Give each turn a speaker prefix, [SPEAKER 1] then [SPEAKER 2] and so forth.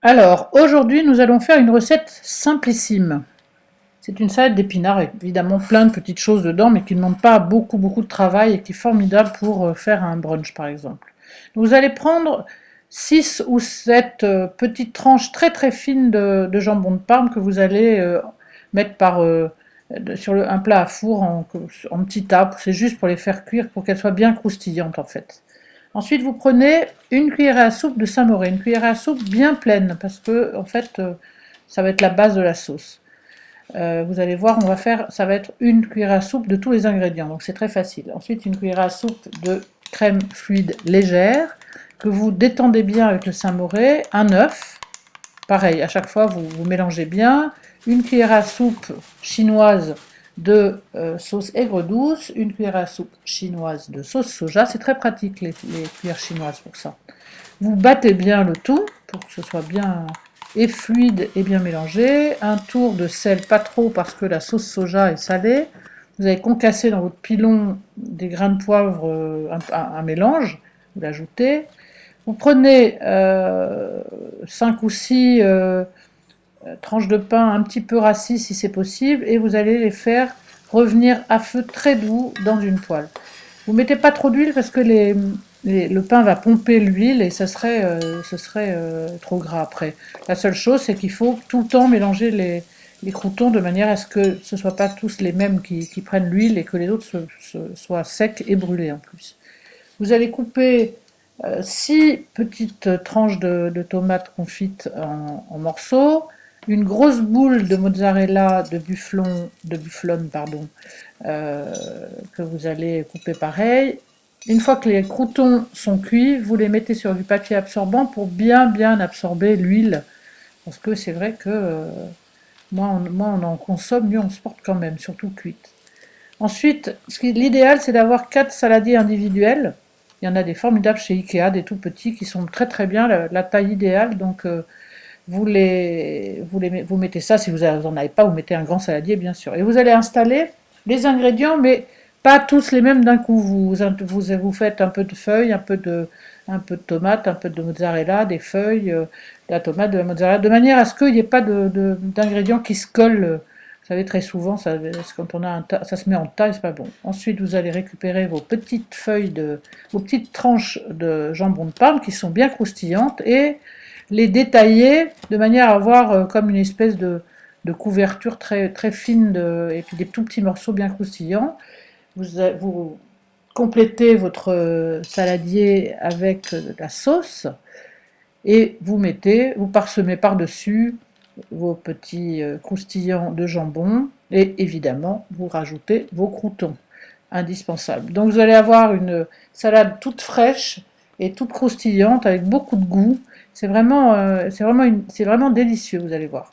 [SPEAKER 1] Alors, aujourd'hui, nous allons faire une recette simplissime. C'est une salade d'épinards, avec évidemment plein de petites choses dedans, mais qui ne demande pas beaucoup de travail et qui est formidable pour faire un brunch, par exemple. Vous allez prendre 6 ou 7 petites tranches très fines de jambon de Parme que vous allez mettre sur un plat à four en petits tas. C'est juste pour les faire cuire, pour qu'elles soient bien croustillantes en fait. Ensuite, vous prenez une cuillère à soupe de Saint-Moré, une cuillère à soupe bien pleine, parce que en fait, ça va être la base de la sauce. Vous allez voir, ça va être une cuillère à soupe de tous les ingrédients, donc c'est très facile. Ensuite, une cuillère à soupe de crème fluide légère, que vous détendez bien avec le Saint-Moré, un œuf, pareil, à chaque fois vous mélangez bien, une cuillère à soupe chinoise de sauce aigre douce, une cuillère à soupe chinoise de sauce soja, c'est très pratique les cuillères chinoises pour ça. Vous battez bien le tout pour que ce soit bien et fluide et bien mélangé. Un tour de sel, pas trop parce que la sauce soja est salée. Vous avez concassé dans votre pilon des grains de poivre, un mélange, vous l'ajoutez. Vous prenez 5 ou 6 tranches de pain un petit peu rassis si c'est possible et vous allez les faire revenir à feu très doux dans une poêle. Vous mettez pas trop d'huile parce que le pain va pomper l'huile et ce serait trop gras après. La seule chose, c'est qu'il faut tout le temps mélanger les croûtons de manière à ce que ce ne soient pas tous les mêmes qui prennent l'huile et que les autres soient secs et brûlés en plus. Vous allez couper 6 petites tranches de tomates confites en morceaux, une grosse boule de mozzarella de bufflone, pardon, euh, que vous allez couper pareil. Une fois que les croûtons sont cuits, vous les mettez sur du papier absorbant pour bien absorber l'huile. Parce que c'est vrai que moins on en consomme, mieux on se porte quand même, surtout cuite. Ensuite, l'idéal, c'est d'avoir 4 saladiers individuels. Il y en a des formidables chez Ikea, des tout petits, qui sont très bien, la taille idéale. Donc, vous mettez ça, si vous n'en avez pas, vous mettez un grand saladier, bien sûr. Et vous allez installer les ingrédients, mais pas tous les mêmes d'un coup. Vous faites un peu de feuilles, un peu de tomates, un peu de mozzarella, des feuilles, de la tomate, de la mozzarella, de manière à ce qu'il n'y ait pas d'ingrédients qui se collent. Vous savez, très souvent, quand on a ça se met en tas et c'est pas bon. Ensuite, vous allez récupérer vos petites tranches de jambon de Parme qui sont bien croustillantes et les détailler de manière à avoir comme une espèce de couverture très fine et puis des tout petits morceaux bien croustillants. Vous complétez votre saladier avec de la sauce et vous parsemez par-dessus vos petits croustillants de jambon et évidemment vous rajoutez vos croûtons, indispensable. Donc vous allez avoir une salade toute fraîche et toute croustillante avec beaucoup de goût. C'est vraiment délicieux, vous allez voir.